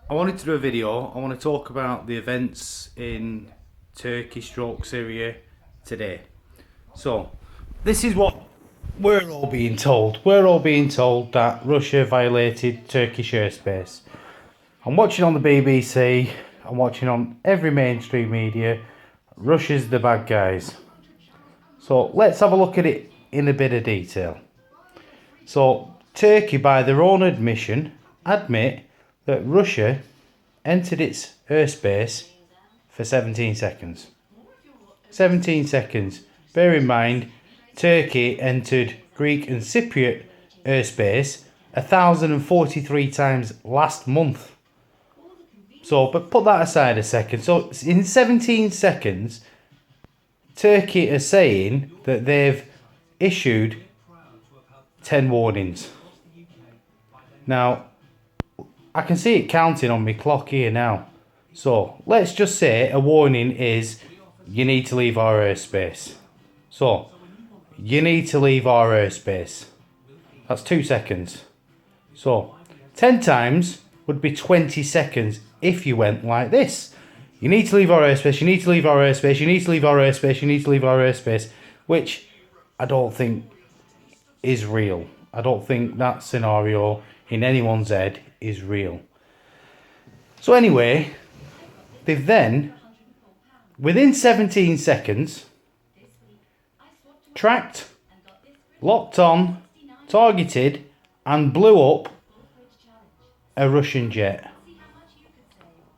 I wanted to do a video. I want to talk about the events in Turkey stroke Syria today. So, this is what we're all being told. We're all being told that Russia violated Turkish airspace. I'm watching on the BBC, I'm watching on every mainstream media. Russia's the bad guys. So, let's have a look at it in a bit of detail. So, Turkey, by their own admission, admit that Russia entered its airspace for 17 seconds. 17 seconds. Bear in mind, Turkey entered Greek and Cypriot airspace 1,043 times last month. So, but put that aside a second. So, in 17 seconds, Turkey are saying that they've issued 10 warnings. Now, I can see it counting on my clock here now. So, let's just say a warning is you need to leave our airspace. So, you need to leave our airspace. That's 2 seconds. So, 10 times would be 20 seconds if you went like this. You need to leave our airspace, you need to leave our airspace, you need to leave our airspace, you need to leave our airspace. Which I don't think is real. I don't think that scenario in anyone's head is real. So anyway, they've then, within 17 seconds, tracked, locked on, targeted and blew up a Russian jet,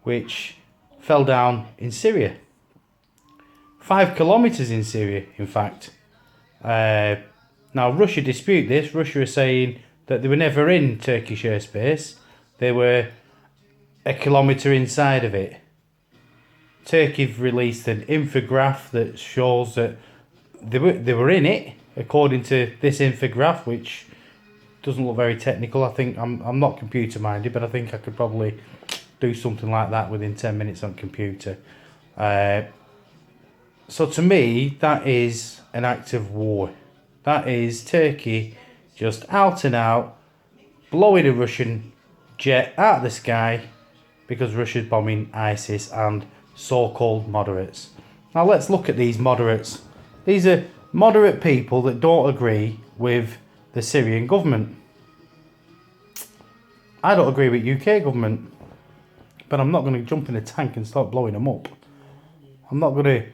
which fell down in Syria. 5 kilometres in Syria, in fact. Now, Russia dispute this. Russia is saying that they were never in Turkish airspace. They were a kilometre inside of it. Turkey have released an infograph that shows that they were in it, according to this infograph, which doesn't look very technical. I think I'm not computer minded, but I think I could probably do something like that within 10 minutes on computer. So to me, that is an act of war. That is Turkey just out and out blowing a Russian jet out of the sky because Russia's bombing ISIS and so-called moderates. Now let's look at these moderates. These are moderate people that don't agree with the Syrian government. I don't agree with UK government, but I'm not going to jump in a tank and start blowing them up. I'm not going to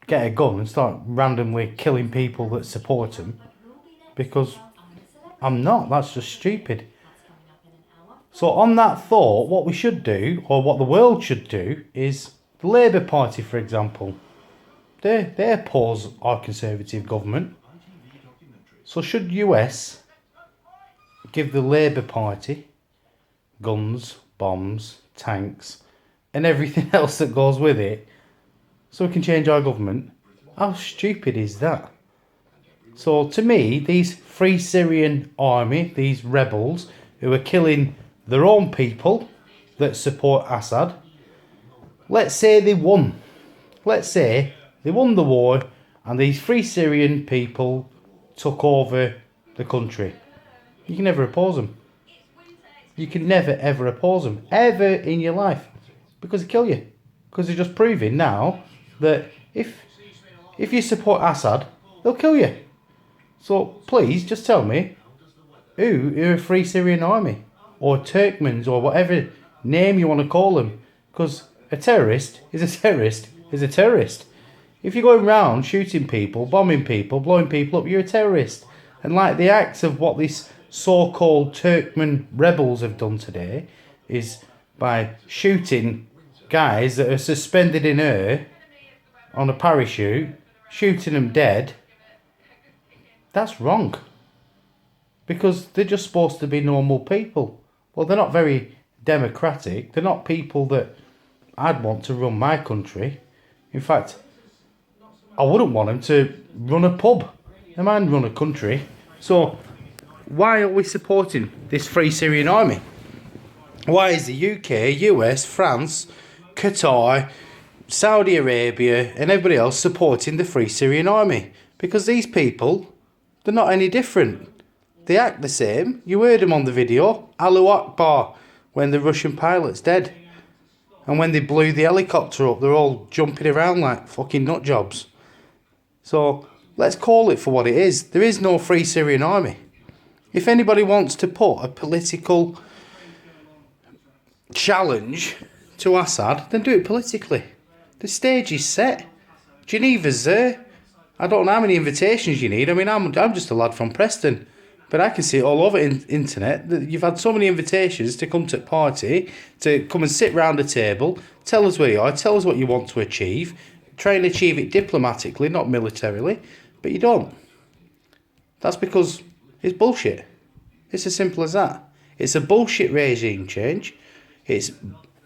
get a gun and start randomly killing people that support them, because I'm not. That's just stupid. So on that thought, what we should do, or what the world should do, is the Labour Party, for example. They oppose our Conservative government. So should US give the Labour Party guns, bombs, tanks and everything else that goes with it so we can change our government? How stupid is that? So to me, these Free Syrian Army, these rebels who are killing their own people that support Assad, let's say they won. Let's say they won the war and these Free Syrian people took over the country. You can never oppose them. You can never ever oppose them, ever in your life, because they kill you. Because they're just proving now that if you support Assad, they'll kill you. So please just tell me who are a Free Syrian Army or Turkmens or whatever name you want to call them, because a terrorist is a terrorist is a terrorist. If you're going around shooting people, bombing people, blowing people up, you're a terrorist. And like the acts of what these so-called Turkmen rebels have done today is by shooting guys that are suspended in air on a parachute, shooting them dead. That's wrong. Because they're just supposed to be normal people. Well, they're not very democratic. They're not people that I'd want to run my country. In fact, I wouldn't want them to run a pub. They might run a country. So why are we supporting this Free Syrian Army? Why is the UK, US, France, Qatar, Saudi Arabia and everybody else supporting the Free Syrian Army? Because these people, they're not any different. They act the same. You heard them on the video. Allahu Akbar. when the Russian pilot's dead. And when they blew the helicopter up, they're all jumping around like fucking nut jobs. So let's call it for what it is. There is no Free Syrian Army. If anybody wants to put a political challenge to Assad, then do it politically. The stage is set. Geneva's there. I don't know how many invitations you need. I mean, I'm just a lad from Preston. But I can see it all over internet that you've had so many invitations to come to a party, to come and sit round a table, tell us where you are, tell us what you want to achieve, try and achieve it diplomatically, not militarily, but you don't. That's because it's bullshit. It's as simple as that. It's a bullshit regime change. It's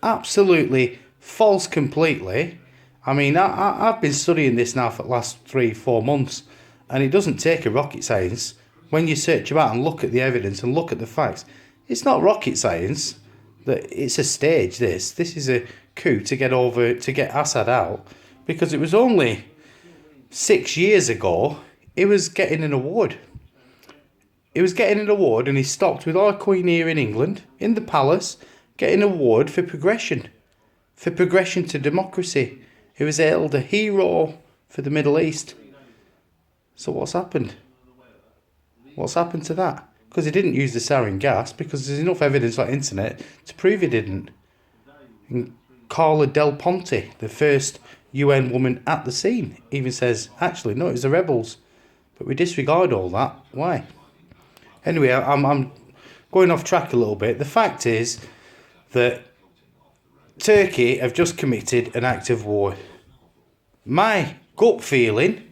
absolutely false completely. I mean, I've been studying this now for the last 3-4 months, and it doesn't take a rocket science. When you search about and look at the evidence and look at the facts, it's not rocket science. That it's a stage. This is a coup to get Assad out, because it was only 6 years ago he was getting an award. He was getting an award, and he stopped with our Queen here in England in the palace, getting an award for progression to democracy. He was hailed a hero for the Middle East. So what's happened? What's happened to that? Because he didn't use the sarin gas, because there's enough evidence on the internet to prove he didn't. And Carla Del Ponte, the first UN woman at the scene, even says, actually, no, it was the rebels. But we disregard all that. Why? Anyway, I'm going off track a little bit. The fact is that Turkey have just committed an act of war. My gut feeling,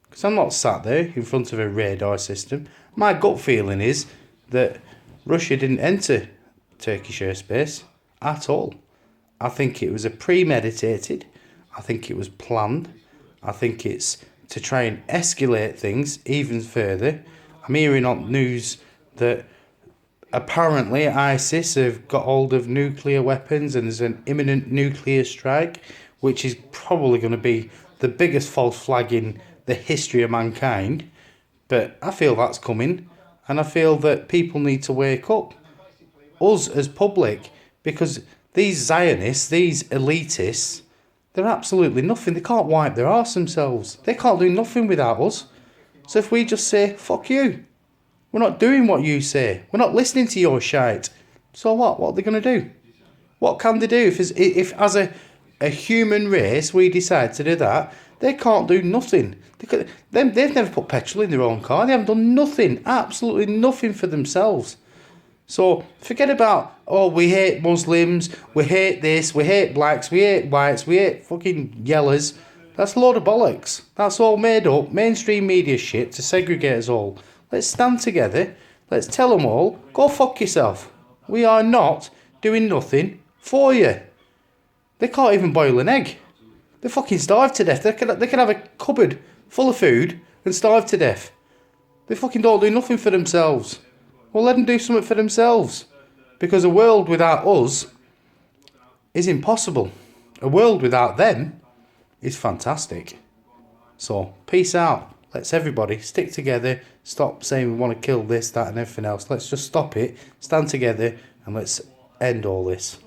because I'm not sat there in front of a radar system, my gut feeling is that Russia didn't enter Turkish airspace at all. I think it was a premeditated. I think it was planned. I think it's to try and escalate things even further. I'm hearing on news that apparently ISIS have got hold of nuclear weapons and there's an imminent nuclear strike, which is probably going to be the biggest false flag in the history of mankind. But I feel that's coming, and I feel that people need to wake up. Us as public, because these Zionists, these elitists, they're absolutely nothing. They can't wipe their arse themselves. They can't do nothing without us. So if we just say, fuck you, we're not doing what you say, we're not listening to your shite, so what? What are they going to do? What can they do? If as a human race we decide to do that, they can't do nothing. They've never put petrol in their own car. They haven't done nothing, absolutely nothing for themselves. So forget about, oh, we hate Muslims, we hate this, we hate blacks, we hate whites, we hate fucking yellows. That's a load of bollocks. That's all made up, mainstream media shit to segregate us all. Let's stand together. Let's tell them all, go fuck yourself. We are not doing nothing for you. They can't even boil an egg. They're fucking starved to death. They can have a cupboard full of food and starve to death. They fucking don't do nothing for themselves. Well, let them do something for themselves. Because a world without us is impossible. A world without them is fantastic. So, peace out. Let's everybody stick together. Stop saying we want to kill this, that and everything else. Let's just stop it, stand together, and let's end all this.